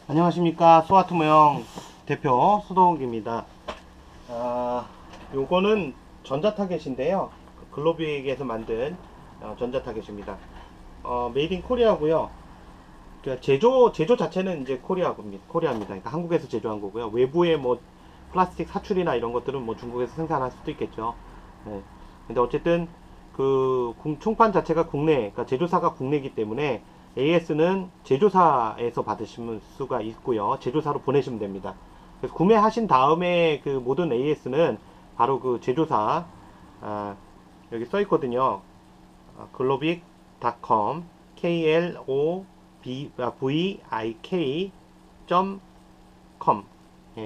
안녕하십니까. 스와트모형 대표 수동욱입니다. 요거는 전자타겟인데요. 글로빅에서 만든 전자타겟입니다. 메이드 인 코리아고요. 그러니까 제조 자체는 이제 코리아입니다. 그러니까 한국에서 제조한 거고요. 외부에 뭐 플라스틱 사출이나 이런 것들은 뭐 중국에서 생산할 수도 있겠죠. 네. 근데 어쨌든 그 총판 자체가 국내, 그러니까 제조사가 국내이기 때문에 AS는 제조사에서 받으실 수가 있고요. 제조사로 보내시면 됩니다. 그래서 구매하신 다음에 그 모든 AS는 바로 그 제조사, 여기 써 있거든요. globik.com klobvik.com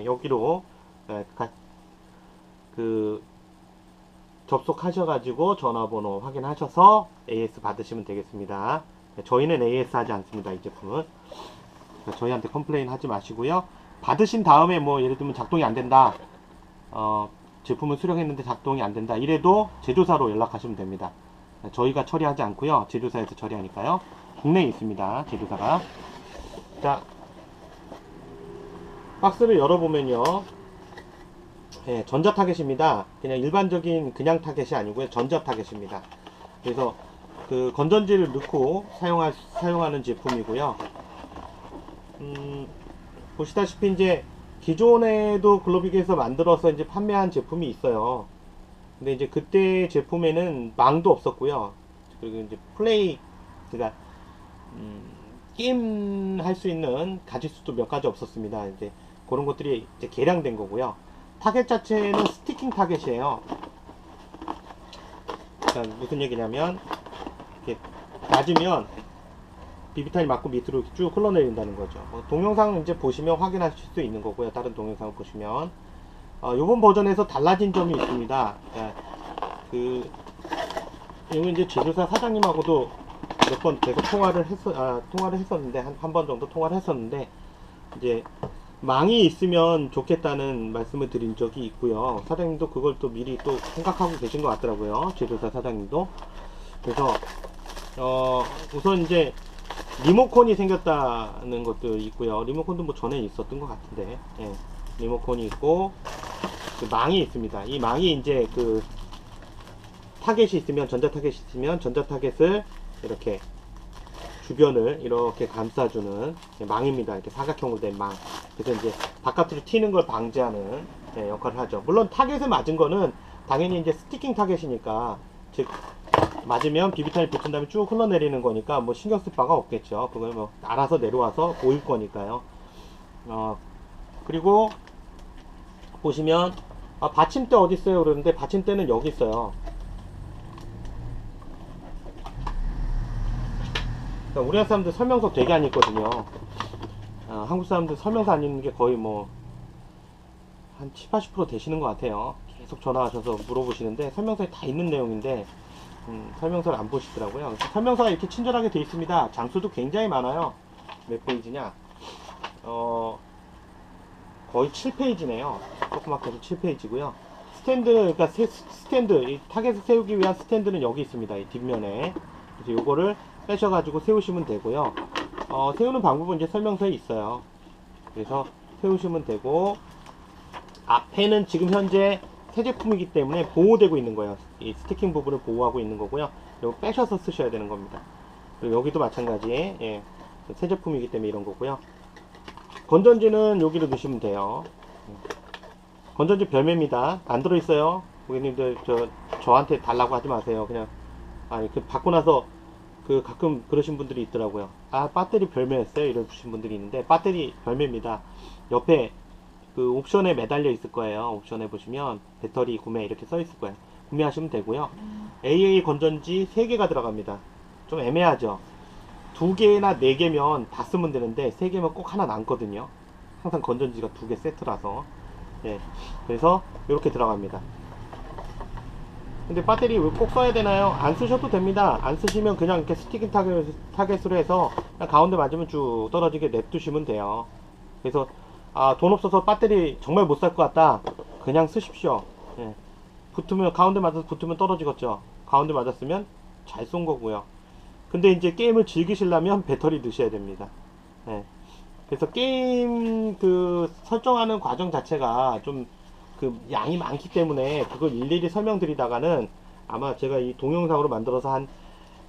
여기로 그 접속하셔가지고 전화번호 확인하셔서 AS 받으시면 되겠습니다. 저희는 AS 하지 않습니다. 이 제품은. 저희한테 컴플레인 하지 마시고요. 받으신 다음에 뭐 예를 들면 작동이 안 된다. 제품을 수령했는데 작동이 안 된다. 이래도 제조사로 연락하시면 됩니다. 저희가 처리하지 않고요. 제조사에서 처리하니까요. 국내에 있습니다. 제조사가. 자, 박스를 열어보면요. 예, 전자 타겟입니다. 그냥 일반적인 그냥 타겟이 아니고요. 전자 타겟입니다. 그래서 그 건전지를 넣고 사용하는 제품이고요. 보시다시피 이제 기존에도 글로빅에서 만들어서 이제 판매한 제품이 있어요. 근데 이제 그때 제품에는 망도 없었고요. 그리고 이제 그러니까 게임 할 수 있는 가짓수도 몇 가지 없었습니다. 이제 그런 것들이 이제 개량된 거고요. 타겟 자체는 스티킹 타겟이에요. 그러니까 무슨 얘기냐면 이렇게 낮으면 비비탄이 맞고 밑으로 쭉 흘러내린다는 거죠. 동영상 이제 보시면 확인하실 수 있는 거고요. 다른 동영상을 보시면 이번 버전에서 달라진 점이 있습니다. 이거 이제 제조사 사장님하고도 몇 번 계속 통화를 했었는데 한 번 정도 통화를 했었는데 이제 망이 있으면 좋겠다는 말씀을 드린 적이 있고요. 사장님도 그걸 또 미리 또 생각하고 계신 것 같더라고요. 제조사 사장님도. 그래서 우선 이제 리모컨이 생겼다는 것도 있고요. 리모컨도 뭐 전에 있었던 것 같은데, 예. 리모컨이 있고 그 망이 있습니다. 이 망이 이제 그 타겟이 있으면 전자 타겟을 이렇게 주변을 이렇게 감싸주는 망입니다. 이렇게 사각형으로 된 망. 그래서 이제 바깥으로 튀는 걸 방지하는 역할을 하죠. 물론 타겟을 맞은 거는 당연히 이제 스티킹 타겟이니까, 즉 맞으면 비비탄이 붙은 다음에 쭉 흘러내리는 거니까 뭐 신경 쓸 바가 없겠죠. 그걸 뭐 알아서 내려와서 보일 거니까요. 그리고 보시면 받침대 어디 있어요? 그러는데 받침대는 여기 있어요. 그러니까 우리나라 사람들 설명서 되게 안 읽거든요. 한국 사람들 설명서 안 읽는 게 거의 뭐 한 7, 80% 되시는 것 같아요. 계속 전화하셔서 물어보시는데 설명서에 다 있는 내용인데 설명서를 안 보시더라고요. 설명서가 이렇게 친절하게 되어 있습니다. 장수도 굉장히 많아요. 몇 페이지냐? 거의 7페이지네요. 조그맣게 해서 7페이지고요. 그러니까 스탠드, 이 타겟을 세우기 위한 스탠드는 여기 있습니다. 이 뒷면에. 그래서 요거를 빼셔가지고 세우시면 되고요. 세우는 방법은 이제 설명서에 있어요. 그래서 세우시면 되고, 앞에는 지금 현재 새 제품이기 때문에 보호되고 있는 거예요. 이 스티킹 부분을 보호하고 있는 거고요. 이거 빼셔서 쓰셔야 되는 겁니다. 그리고 여기도 마찬가지, 예, 새 제품이기 때문에 이런 거고요. 건전지는 여기로 넣으시면 돼요. 건전지 별매입니다. 안 들어있어요. 고객님들 저한테 달라고 하지 마세요. 그냥 그 받고 나서 그 가끔 그러신 분들이 있더라고요. 배터리 별매였어요. 이러신 분들이 있는데 배터리 별매입니다. 옆에 그 옵션에 매달려 있을 거예요. 옵션에 보시면 배터리 구매 이렇게 써 있을 거예요. 구매하시면 되고요. AA 건전지 3개가 들어갑니다. 좀 애매하죠. 2개나 4개면 다 쓰면 되는데 3개면 꼭 하나 남거든요. 항상 건전지가 2개 세트라서. 예. 그래서 이렇게 들어갑니다. 근데 배터리 왜 꼭 써야 되나요? 안 쓰셔도 됩니다. 안 쓰시면 그냥 이렇게 스티킹 타겟으로 해서 그냥 가운데 맞으면 쭉 떨어지게 냅두시면 돼요. 그래서 돈 없어서 배터리 정말 못 살 것 같다, 그냥 쓰십시오. 예. 가운데 맞아서 붙으면 떨어지겠죠. 가운데 맞았으면 잘 쏜 거고요. 근데 이제 게임을 즐기시려면 배터리 넣으셔야 됩니다. 예. 그래서 게임 그 설정하는 과정 자체가 좀 그 양이 많기 때문에 그걸 일일이 설명드리다가는 아마 제가 이 동영상으로 만들어서 한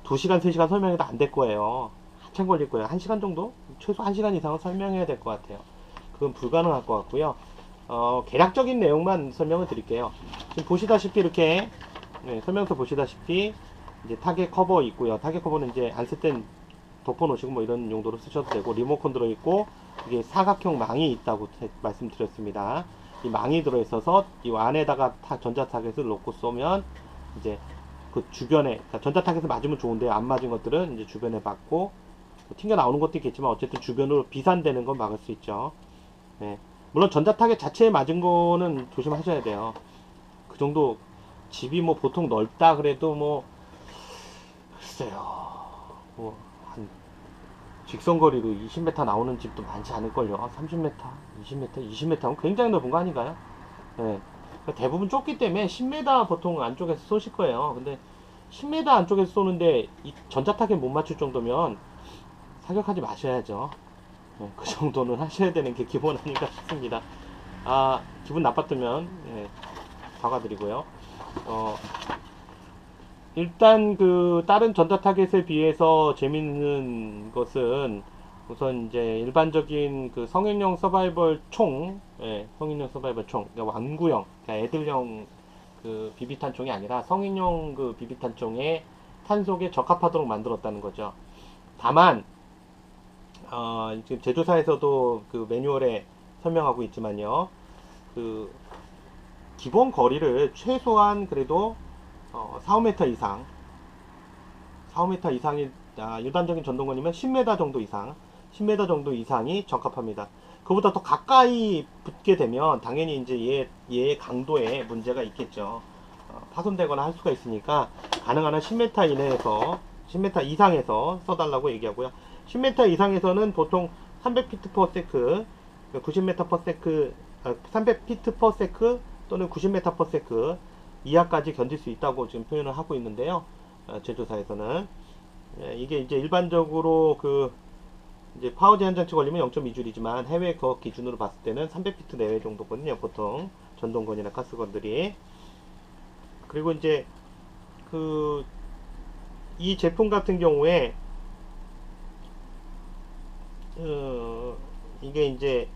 2시간, 3시간 설명해도 안 될 거예요. 한참 걸릴 거예요. 1시간 정도? 최소 1시간 이상은 설명해야 될 것 같아요. 그건 불가능할 것 같고요. 개략적인 내용만 설명을 드릴게요. 지금 보시다시피 이렇게 설명서 보시다시피 이제 타겟 커버 있고요. 타겟 커버는 이제 안 쓸 땐 덮어 놓으시고 뭐 이런 용도로 쓰셔도 되고, 리모컨 들어있고, 이게 사각형 망이 있다고 말씀드렸습니다. 이 망이 들어있어서 이 안에다가 전자 타겟을 놓고 쏘면 이제 그 주변에, 그러니까 전자 타겟을 맞으면 좋은데 안 맞은 것들은 이제 주변에 맞고, 뭐 튕겨 나오는 것도 있겠지만 어쨌든 주변으로 비산되는 건 막을 수 있죠. 네. 물론 전자 타겟 자체에 맞은 거는 조심하셔야 돼요. 그 정도 집이 뭐 보통 넓다 그래도 뭐 글쎄요, 뭐 한 직선거리로 20m 나오는 집도 많지 않을걸요. 30m, 20m, 20m면 굉장히 넓은 거 아닌가요? 네. 대부분 좁기 때문에 10m 보통 안쪽에서 쏘실 거예요. 근데 10m 안쪽에서 쏘는데 이 전자타겟 못 맞출 정도면 사격하지 마셔야죠. 네, 그 정도는 하셔야 되는 게 기본 아닌가 싶습니다. 기분 나빴으면 사과드리고요. 일단 그 다른 전자타겟에 비해서 재밌는 것은 우선 이제 일반적인 그 성인용 서바이벌 총, 성인용 서바이벌 총, 그러니까 완구형, 그러니까 애들용 그 비비탄 총이 아니라 성인용 그 비비탄 총에 탄속에 적합하도록 만들었다는 거죠. 다만 지금 제조사에서도 그 매뉴얼에 설명하고 있지만요. 그 기본 거리를 최소한 그래도 4, 5m 이상, 4, 5m 이상이 일반적인 전동건이면 10m 정도 이상, 10m 정도 이상이 적합합니다. 그보다 더 가까이 붙게 되면 당연히 이제 얘의 강도에 문제가 있겠죠. 파손되거나 할 수가 있으니까 가능한 한 10m 이내에서 10m 이상에서 써달라고 얘기하고요. 10m 이상에서는 보통 300ft per sec, 90m per sec, 300ft per sec 또는 90m per sec 이하까지 견딜 수 있다고 지금 표현을 하고 있는데요. 제조사에서는 이게 이제 일반적으로 그 이제 파워제 한 장치 걸리면 0.2줄이지만 해외 거 기준으로 봤을 때는 300피트 내외 정도거든요. 보통 전동건이나 가스건들이. 그리고 이제 그 이 제품 같은 경우에 이게 이제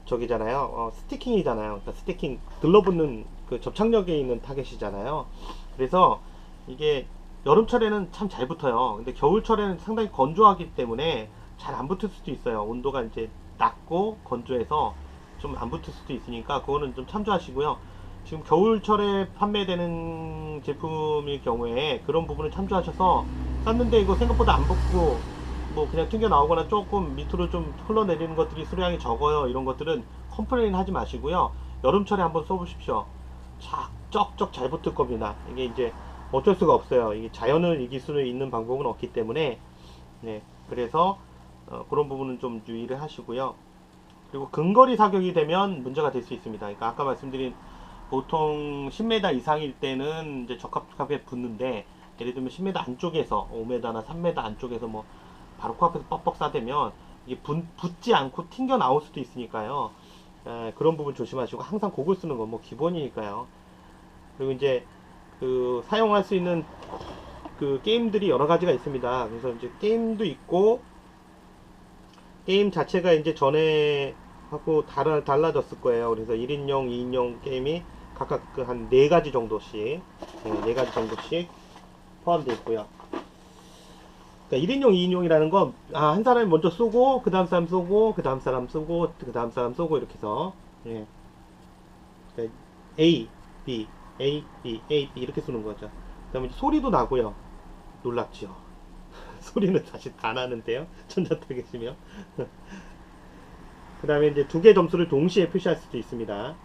저기잖아요. 스티킹이잖아요. 그러니까 스티킹 들러붙는 그 접착력에 있는 타겟이잖아요. 그래서 이게 여름철에는 참 잘 붙어요. 근데 겨울철에는 상당히 건조하기 때문에 잘 안 붙을 수도 있어요. 온도가 이제 낮고 건조해서 좀 안 붙을 수도 있으니까 그거는 좀 참조하시고요. 지금 겨울철에 판매되는 제품일 경우에 그런 부분을 참조하셔서 샀는데 이거 생각보다 안 붙고 뭐 그냥 튕겨 나오거나 조금 밑으로 좀 흘러내리는 것들이 수량이 적어요. 이런 것들은 컴플레인 하지 마시고요. 여름철에 한번 써보십시오. 쩍쩍 잘 붙을 겁니다. 이게 이제 어쩔 수가 없어요. 이게 자연을 이길 수 있는 방법은 없기 때문에 그래서 그런 부분은 좀 유의를 하시고요. 그리고 근거리 사격이 되면 문제가 될 수 있습니다. 그러니까 아까 말씀드린 보통 10m 이상일 때는 이제 적합하게 붙는데 예를 들면 10m 안쪽에서 5m나 3m 안쪽에서 뭐 바로 코앞에서 뻑뻑 싸대면 이게 붙지 않고 튕겨 나올 수도 있으니까요. 그런 부분 조심하시고 항상 고글 쓰는 건 뭐 기본이니까요. 그리고 이제 그 사용할 수 있는 그 게임들이 여러 가지가 있습니다. 그래서 이제 게임도 있고 게임 자체가 이제 전에 하고 달라졌을 거예요. 그래서 1인용, 2인용 게임이 각각 그 한 4가지 정도씩 4가지 정도씩 포함되어 있고요. 그러니까 1인용, 2인용이라는 건 한 사람이 먼저 쏘고 그 다음 사람 쏘고 그 다음 사람 쏘고 그 다음 사람 쏘고 이렇게 해서 그러니까 A, B, A, B, A, B 이렇게 쏘는 거죠. 그 다음에 소리도 나고요. 놀랍죠. 소리는 사실 다 나는데요. 전자타겟이면. 그 다음에 이제 2개 점수를 동시에 표시할 수도 있습니다.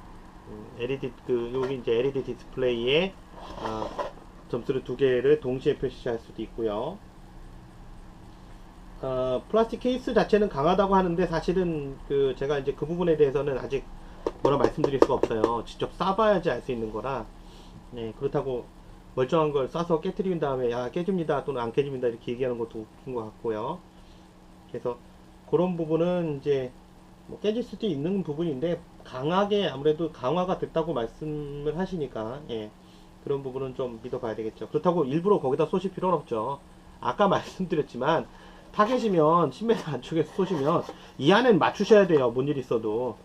LED 여기 이제 LED 디스플레이에 점수를 2개를 동시에 표시할 수도 있고요. 플라스틱 케이스 자체는 강하다고 하는데 사실은 제가 이제 그 부분에 대해서는 아직 뭐라 말씀드릴 수가 없어요. 직접 쏴봐야지 알 수 있는 거라. 그렇다고 멀쩡한 걸 쏴서 깨트린 다음에 야 깨집니다 또는 안 깨집니다 이렇게 얘기하는 것도 웃긴 것 같고요. 그래서 그런 부분은 이제 뭐 깨질 수도 있는 부분인데 강하게 아무래도 강화가 됐다고 말씀을 하시니까 예, 그런 부분은 좀 믿어봐야 되겠죠. 그렇다고 일부러 거기다 쏘실 필요는 없죠. 아까 말씀드렸지만 타겟이면 10m 안쪽에서 쏘시면 이 안엔 맞추셔야 돼요. 뭔 일 있어도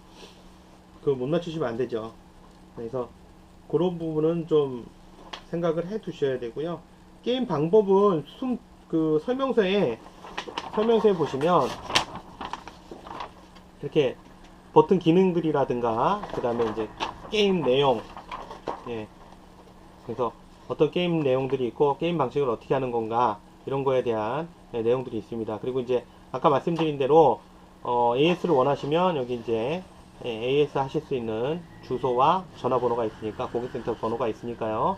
그거 못 맞추시면 안 되죠. 그래서 그런 부분은 좀 생각을 해 두셔야 되고요. 게임 방법은 그 설명서에 보시면 이렇게 버튼 기능들이라든가 그 다음에 이제 게임 내용, 예, 그래서 어떤 게임 내용들이 있고 게임 방식을 어떻게 하는 건가 이런 거에 대한 내용들이 있습니다. 그리고 이제 아까 말씀드린 대로 AS를 원하시면 여기 이제 AS 하실 수 있는 주소와 전화번호가 있으니까 고객센터 번호가 있으니까요.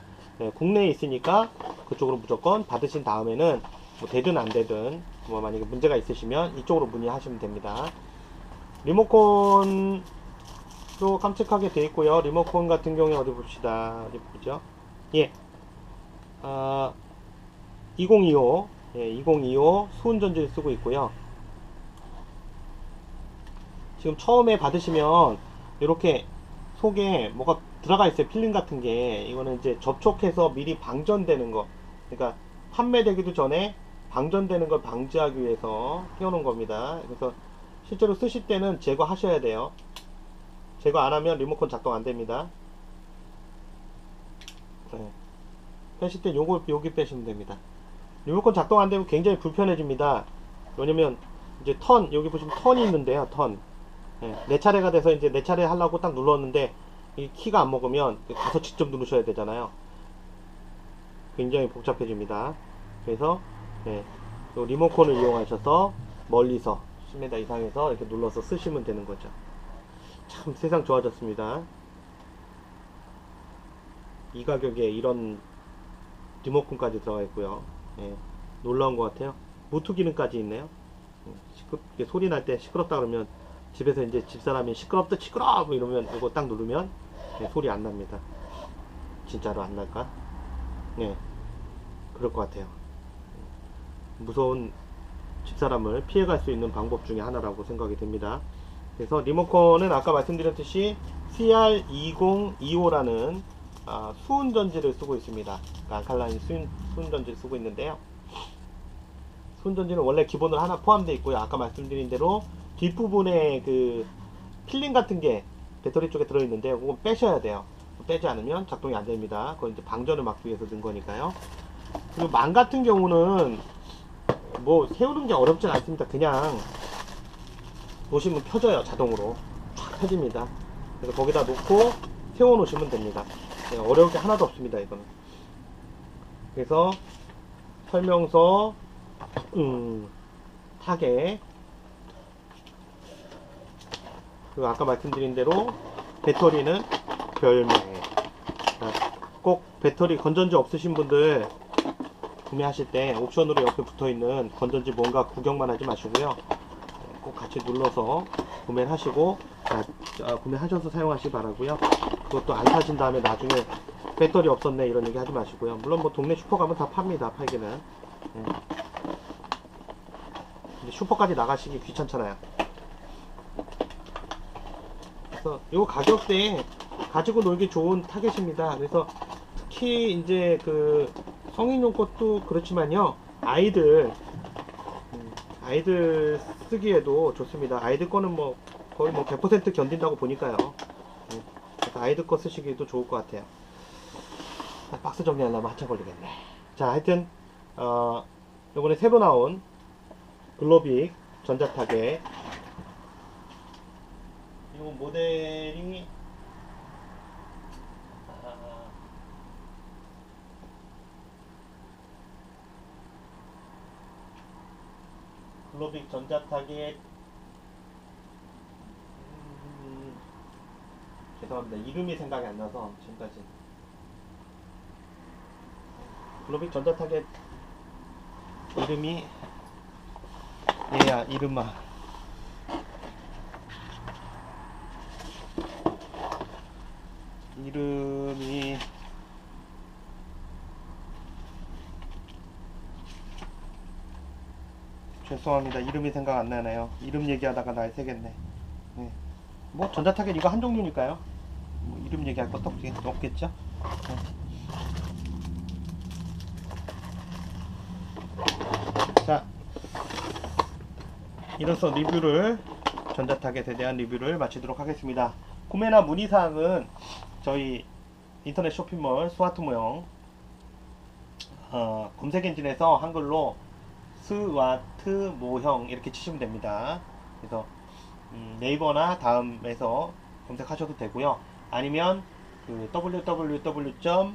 국내에 있으니까 그쪽으로 무조건 받으신 다음에는 뭐 되든 안 되든 뭐 만약에 문제가 있으시면 이쪽으로 문의하시면 됩니다. 리모컨도 깜찍하게 되어 있고요. 리모컨 같은 경우에 어디 봅시다. 어디 보죠? 예. 2025, 예, 2025 수은전지를 쓰고 있고요. 지금 처음에 받으시면 이렇게 속에 뭐가 들어가 있어요. 필름 같은 게. 이거는 이제 접촉해서 미리 방전되는 거. 그러니까 판매되기도 전에 방전되는 걸 방지하기 위해서 띄워놓은 겁니다. 그래서 실제로 쓰실 때는 제거하셔야 돼요. 제거 안 하면 리모컨 작동 안 됩니다. 네. 빼실 때 여기 빼시면 됩니다. 리모컨 작동 안 되면 굉장히 불편해집니다. 왜냐면 이제 여기 보시면 턴이 있는데요. 턴. 네. 내 차례가 돼서 이제 내 차례 하려고 딱 눌렀는데 이 키가 안 먹으면 가서 직접 누르셔야 되잖아요. 굉장히 복잡해집니다. 그래서 네. 리모컨을 이용하셔서 멀리서 10m 이상에서 이렇게 눌러서 쓰시면 되는 거죠. 참 세상 좋아졌습니다. 이 가격에 이런 리모컨까지 들어가 있고요. 예, 놀라운 것 같아요. 무트 기능까지 있네요. 소리 날 때 시끄럽다 그러면 집에서 이제 집사람이 시끄럽다 시끄러 뭐 이러면 이거 딱 누르면 예, 소리 안 납니다. 진짜로 안 날까? 네, 그럴 것 같아요. 무서운 집사람을 피해갈 수 있는 방법 중에 하나라고 생각이 됩니다. 그래서 리모컨은 아까 말씀드렸듯이 CR2025라는 수은전지를 쓰고 있습니다. 그러니까 알칼라인 수은전지를 쓰고 있는데요. 수은전지는 원래 기본으로 하나 포함되어 있고요. 아까 말씀드린 대로 뒷부분에 그 필름 같은 게 배터리 쪽에 들어있는데 그건 빼셔야 돼요. 빼지 않으면 작동이 안 됩니다. 그건 이제 방전을 막기 위해서 넣은 거니까요. 그리고 망 같은 경우는 뭐 세우는 게 어렵진 않습니다. 그냥 놓으시면 켜져요. 자동으로 쫙 펴집니다. 그래서 거기다 놓고 세워 놓으시면 됩니다. 어려울 게 하나도 없습니다. 이거는. 그래서 설명서 타겟, 그리고 아까 말씀드린 대로 배터리는 별매. 꼭 배터리 건전지 없으신 분들 구매하실 때 옵션으로 옆에 붙어있는 건전지 뭔가 구경만 하지 마시고요. 꼭 같이 눌러서 구매를 하시고 구매하셔서 사용하시기 바라고요. 그것도 안 사신 다음에 나중에 배터리 없었네 이런 얘기 하지 마시고요. 물론 뭐 동네 슈퍼 가면 다 팝니다. 팔기는. 네. 근데 슈퍼까지 나가시기 귀찮잖아요. 그래서 이 가격대에 가지고 놀기 좋은 타겟입니다. 그래서 특히 이제 그 성인용 것도 그렇지만요. 아이들 쓰기에도 좋습니다. 아이들 거는 뭐 거의 뭐 100% 견딘다고 보니까요. 그래서 아이들 거 쓰시기도 좋을 것 같아요. 박스 정리하려면 한참 걸리겠네. 자, 하여튼 요번에 새로 나온 글로빅 전자타겟, 이 모델이 글로빅 전자타겟, 죄송합니다. 이름이 생각이 안 나서 지금까지. 글로빅 전자타겟 이름이 얘야, 이름아. 이름이 죄송합니다. 이름이 생각 안 나네요. 이름 얘기하다가 날 새겠네. 네. 뭐 전자타겟 이거 한 종류니까요. 뭐 이름 얘기할 것도 없겠죠. 네. 자, 이로써 전자타겟에 대한 리뷰를 마치도록 하겠습니다. 구매나 문의사항은 저희 인터넷 쇼핑몰 스와트 모형 검색 엔진에서 한글로 스와트 모형 이렇게 치시면 됩니다. 그래서 네이버나 다음에서 검색하셔도 되고요. 아니면 그 www.swatmodel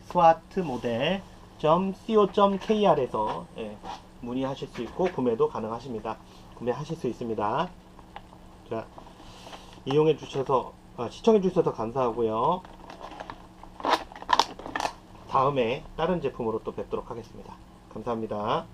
swartmodel.co.kr에서 문의하실 수 있고 구매도 가능하십니다. 구매하실 수 있습니다. 자, 시청해 주셔서 감사하고요. 다음에 다른 제품으로 또 뵙도록 하겠습니다. 감사합니다.